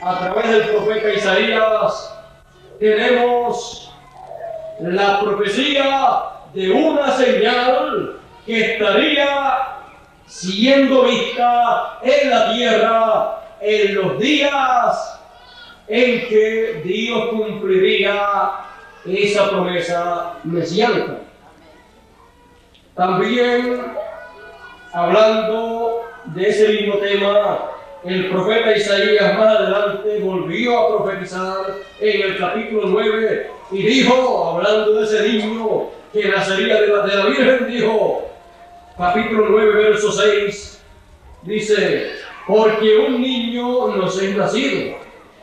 a través del profeta Isaías, tenemos la profecía de una señal que estaría siendo vista en la tierra en los días en que Dios cumpliría esa promesa mesiánica. También, hablando de ese mismo tema, el profeta Isaías más adelante volvió a profetizar en el capítulo 9 y dijo, hablando de ese niño que nacería de la Virgen, dijo, capítulo 9, verso 6, dice, porque un niño nos es nacido,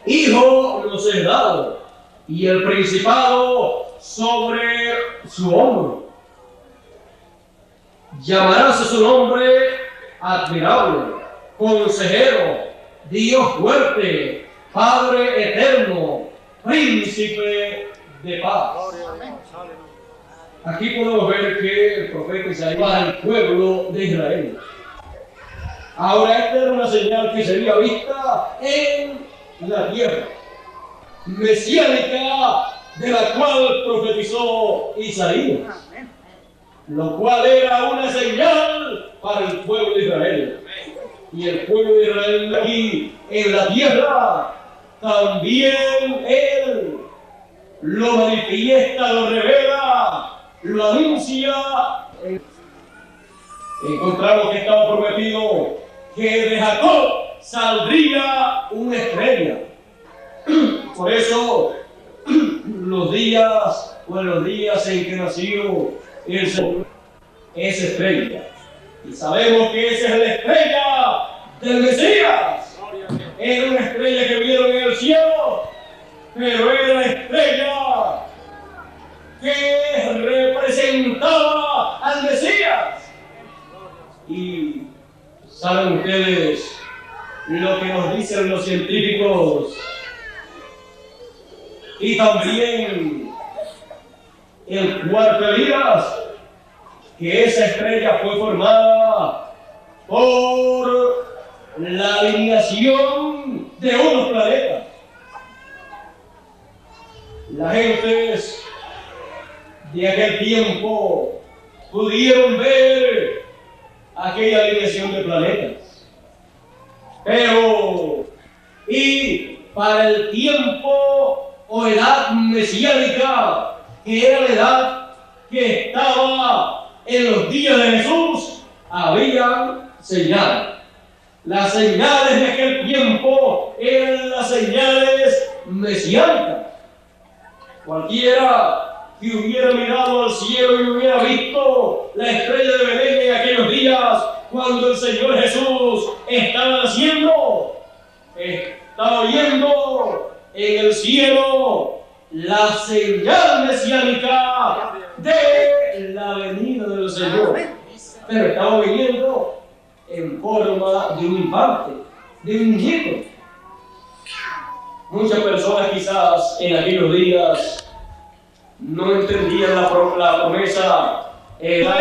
hijo nos es dado, y el principado sobre su hombro. Llamarás su nombre admirable, consejero, Dios fuerte, Padre eterno, príncipe de paz. Aquí podemos ver que el profeta Isaías va al pueblo de Israel. Ahora esta era una señal que sería vista en la tierra mesiánica de la cual profetizó Isaías, lo cual era una señal para el pueblo de Israel. Y el pueblo de Israel aquí en la tierra también él lo manifiesta, lo revela, lo anuncia. Encontramos que estaba prometido que de Jacob saldría una estrella. Por eso, en los días en que nació el Señor, esa estrella. Y sabemos que esa es la estrella del Mesías. Era una estrella que vieron en el cielo, pero era la estrella que representaba al Mesías. Y saben ustedes lo que nos dicen los científicos y también el cuarto Elías, que esa estrella fue formada por la alineación de unos planetas. Las gentes de aquel tiempo pudieron ver aquella alineación de planetas. Pero, y para el tiempo o edad mesiánica, que era la edad que estaba en los días de Jesús, había señales. Las señales de aquel tiempo eran las señales mesiánicas. Cualquiera que hubiera mirado al cielo y hubiera visto la estrella de Belén en aquellos días, cuando el Señor Jesús estaba naciendo, estaba viendo en el cielo la señal mesiánica de la venida del Señor. Pero estaba viniendo en forma de un infante, de un niño. Muchas personas quizás en aquellos días no entendían la promesa de ellos.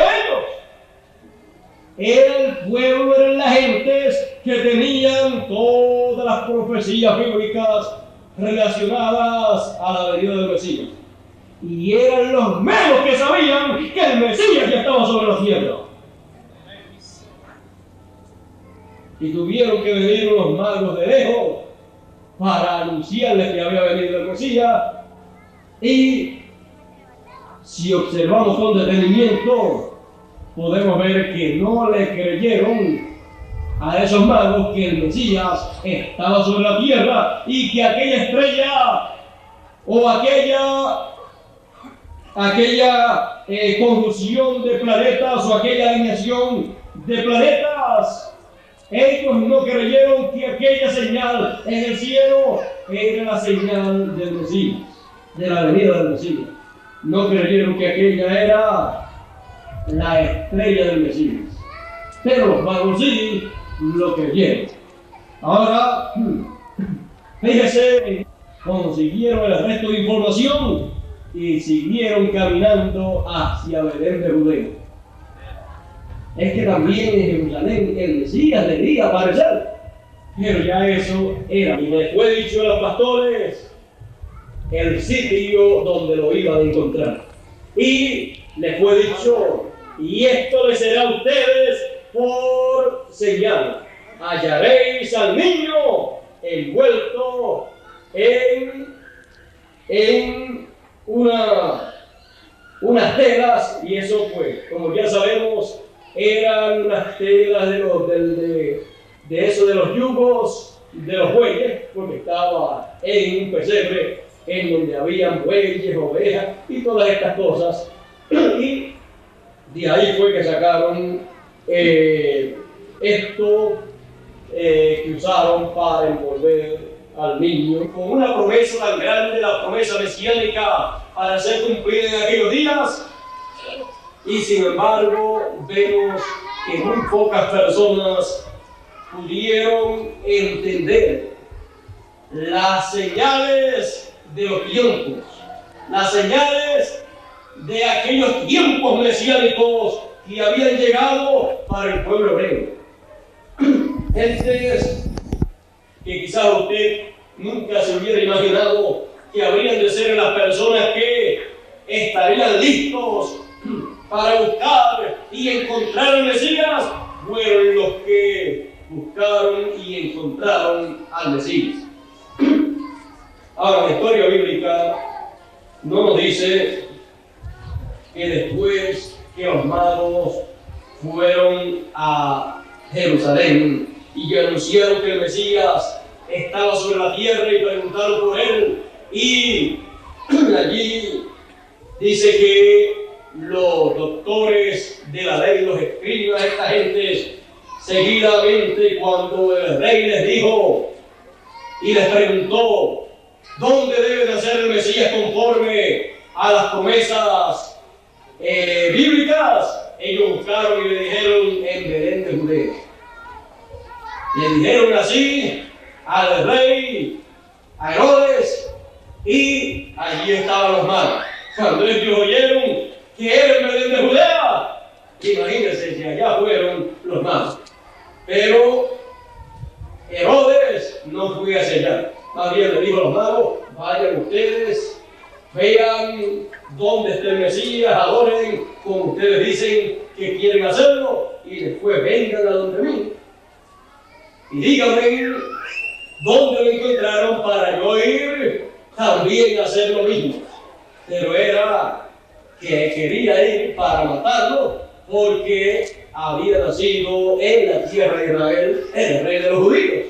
Era el pueblo, eran las gentes que tenían todas las profecías bíblicas relacionadas a la venida del Mesías. Y eran los menos que sabían que el Mesías ya estaba sobre la tierra. Y tuvieron que venir los magos de lejos para anunciarles que había venido el Mesías. Y si observamos con detenimiento, podemos ver que no le creyeron a esos magos que el Mesías estaba sobre la tierra y que aquella estrella o aquella conjunción de planetas o aquella alineación de planetas, ellos no creyeron que aquella señal en el cielo era la señal del Mesías, de la venida del Mesías. No creyeron que aquella era la estrella del Mesías. Pero los magos sí lo creyeron. Ahora, fíjese, consiguieron el resto de información y siguieron caminando hacia Belén de Judea. Es que también en Jerusalén el Mesías debía aparecer. Pero ya eso era. Y les fue dicho a los pastores el sitio donde lo iban a encontrar. Y les fue dicho, y esto les será a ustedes por señal. Hallaréis al niño envuelto en unas telas, y eso fue, como ya sabemos, eran unas telas de los yugos de los bueyes, porque estaba en un pesebre en donde habían bueyes, ovejas y todas estas cosas, y de ahí fue que sacaron esto que usaron para envolver al niño, con una promesa tan grande, la promesa mesiánica para ser cumplida en aquellos días. Y sin embargo, vemos que muy pocas personas pudieron entender las señales de los tiempos, las señales de aquellos tiempos mesiánicos que habían llegado para el pueblo hebreo. Gentes que quizás usted nunca se hubiera imaginado que habrían de ser las personas que estarían listos para buscar y encontrar al Mesías, fueron los que buscaron y encontraron al Mesías. Ahora, la historia bíblica no nos dice que después que los magos fueron a Jerusalén y anunciaron que el Mesías estaba sobre la tierra y preguntaron por él, y allí dice que los doctores de la ley, los escribas, esta gente, seguidamente cuando el rey les dijo y les preguntó dónde debe nacer el Mesías conforme a las promesas bíblicas, ellos buscaron y le dijeron en Belén de Judea. Le dijeron así al rey, a Herodes, y allí estaban los magos. Cuando ellos oyeron que era en Belén de Judea, imagínense si allá fueron los magos. Pero Herodes no fue hacia allá. Más bien le dijo a los magos, vayan ustedes, vean dónde está el Mesías, adoren como ustedes dicen que quieren hacerlo, y después vengan a donde mí y díganme dónde lo encontraron para yo ir también a hacer lo mismo. Pero era que quería ir para matarlo, porque había nacido en la tierra de Israel el rey de los judíos.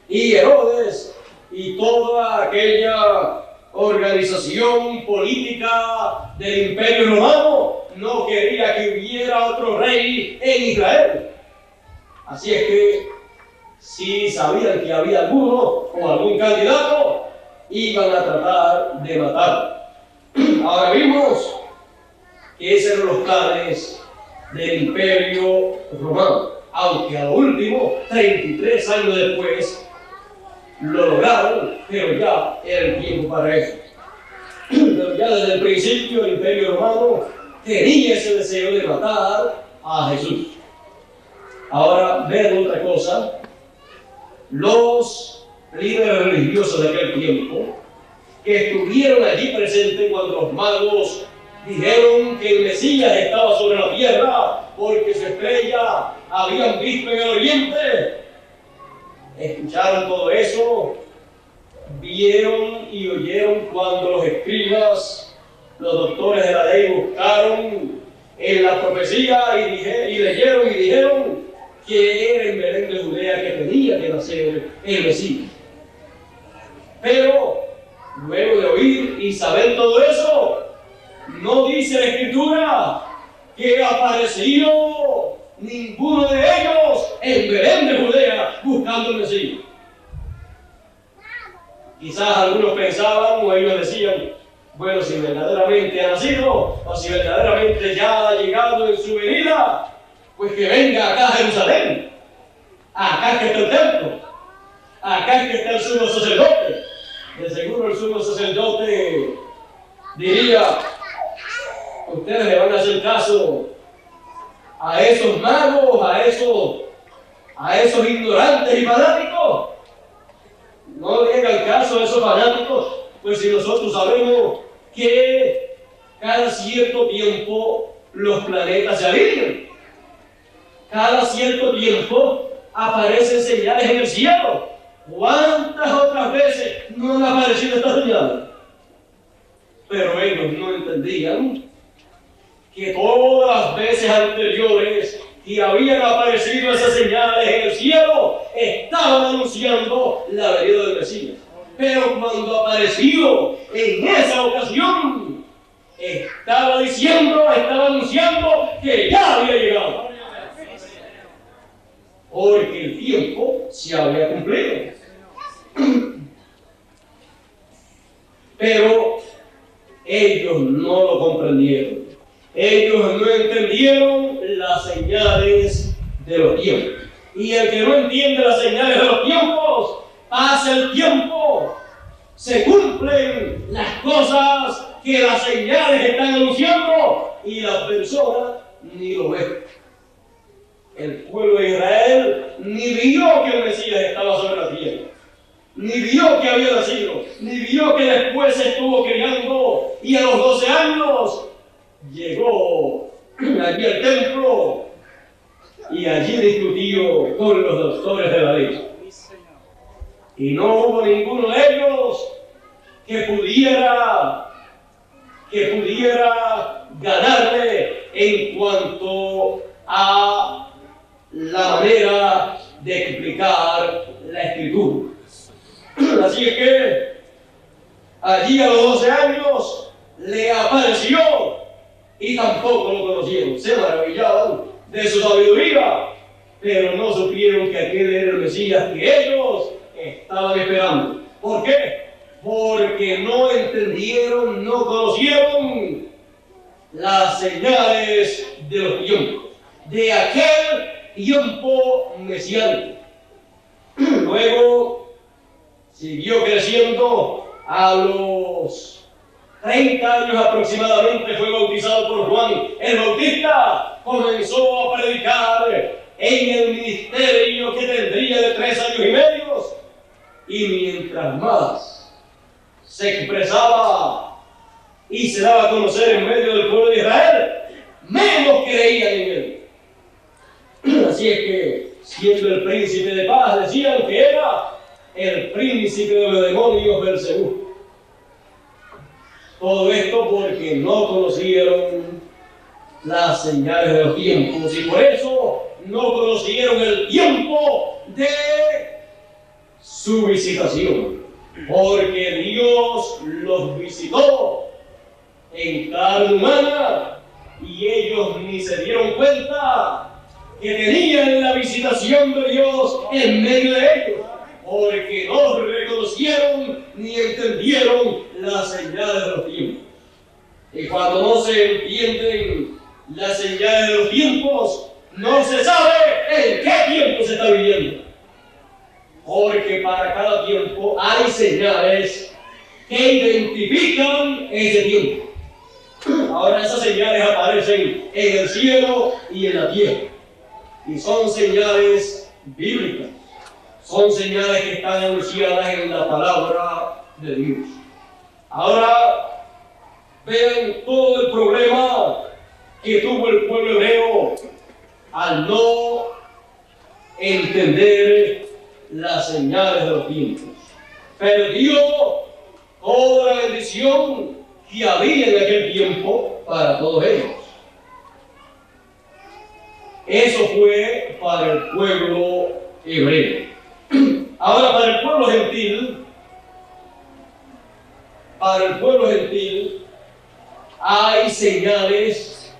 Y Herodes y toda aquella organización política del Imperio Romano no quería que hubiera otro rey en Israel. Así es que si sabían que había alguno o algún candidato, iban a tratar de matarlo. Ahora vimos que esos eran los planes del Imperio Romano, aunque a lo último, 33 años después, lo lograron, pero ya era el tiempo para eso. Pero ya desde el principio el Imperio Romano tenía ese deseo de matar a Jesús. Ahora, vean otra cosa. Los líderes religiosos de aquel tiempo, que estuvieron allí presentes cuando los magos dijeron que el Mesías estaba sobre la tierra porque su estrella habían visto en el oriente, escucharon todo eso, vieron y oyeron cuando los escribas, los doctores de la ley, buscaron en la profecía y leyeron y dijeron que era en Belén de Judea que tenía que nacer el Mesías. Pero luego de oír y saber todo eso, no dice la Escritura que apareció ninguno de ellos en Belén de Judea buscando el Mesías. Quizás algunos pensaban o ellos decían, bueno, si verdaderamente ha nacido o si verdaderamente ya ha llegado en su venida, pues que venga acá a Jerusalén. Acá es que está el templo. Acá es que está el sumo sacerdote. De seguro el sumo sacerdote diría, ustedes le van a hacer caso a esos magos, a esos ignorantes y fanáticos. No le hagan caso a esos fanáticos, pues si nosotros sabemos que cada cierto tiempo los planetas se alinean. Cada cierto tiempo aparecen señales en el cielo. ¿Cuántas otras veces no han aparecido estas señales? Pero ellos no entendían que todas las veces anteriores que habían aparecido esas señales en el cielo estaban anunciando la venida del Mesías. Pero cuando apareció en esa ocasión, estaba anunciando que ya había llegado. Porque el tiempo se había cumplido. Pero ellos no lo comprendieron. Ellos no entendieron las señales de los tiempos. Y el que no entiende las señales de los tiempos, pasa el tiempo, se cumplen las cosas que las señales están anunciando y la persona ni lo ve. El pueblo de Israel ni vio que el Mesías estaba sobre la tierra, ni vio que había nacido, ni vio que después se estuvo criando y a los 12 años llegó allí al templo y allí discutió con los doctores de la ley. Y no hubo ninguno de ellos que pudiera ganarle en cuanto a la manera de explicar la escritura. Así es que allí a los 12 años le apareció y tampoco lo conocieron. Se maravillaban de su sabiduría, pero no supieron que aquel era el Mesías que ellos estaban esperando. ¿Por qué? Porque no entendieron, no conocieron las señales de los tiempos, de aquel tiempo mesiánico. Luego siguió creciendo. A los 30 años aproximadamente fue bautizado por Juan el Bautista. Comenzó a predicar en el ministerio que tendría de 3 años y medio. Y mientras más se expresaba y se daba a conocer en medio del pueblo de Israel, menos creían en él. Así es que, siendo el príncipe de paz, decían que era el príncipe de los demonios Belcebú. Todo esto porque no conocieron las señales de los tiempos y por eso no conocieron el tiempo de su visitación. Porque Dios los visitó en carne humana y ellos ni se dieron cuenta que tenían la visitación de Dios en medio de ellos, porque no reconocieron ni entendieron las señales de los tiempos. Y cuando no se entienden las señales de los tiempos, no se sabe en qué tiempo se está viviendo. Porque para cada tiempo hay señales que identifican ese tiempo. Ahora esas señales aparecen en el cielo y en la tierra. Y son señales bíblicas. Son señales que están anunciadas en la palabra de Dios. Ahora, vean todo el problema que tuvo el pueblo hebreo al no entender las señales de los tiempos. Perdió toda la bendición que había en aquel tiempo para todos ellos. Eso fue para el pueblo hebreo. Ahora para el pueblo gentil hay señales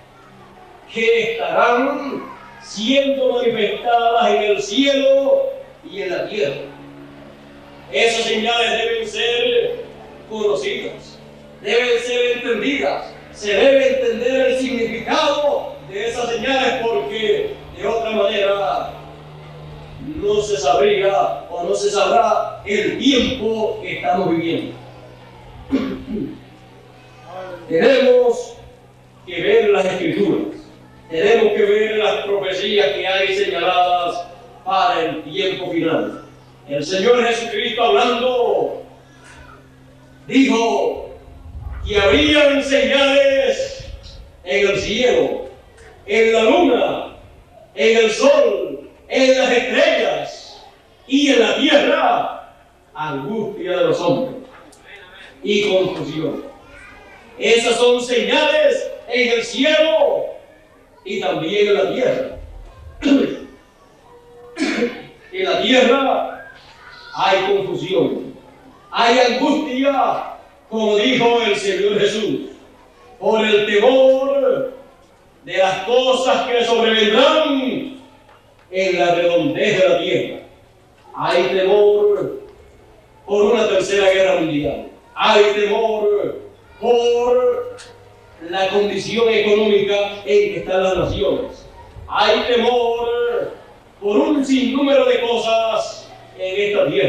que estarán siendo manifestadas en el cielo y en la tierra. Esas señales deben ser conocidas, deben ser entendidas, se debe entender el significado de esas señales porque de otra manera no se sabría o no se sabrá el tiempo que estamos viviendo. Tenemos que ver las escrituras, tenemos que ver las profecías que hay señaladas para el tiempo final. El Señor Jesucristo hablando dijo que habrían señales en el cielo, en la luna, en el sol, en las estrellas y en la tierra, angustia de los hombres y confusión. Esas son señales en el cielo y también en la tierra. En la tierra hay confusión, hay angustia, como dijo el Señor Jesús, por el temor de las cosas que sobrevendrán en la redondez de la tierra. Hay temor por una tercera guerra mundial. Hay temor por la condición económica en que están las naciones. Hay temor por un sinnúmero de cosas en esta tierra.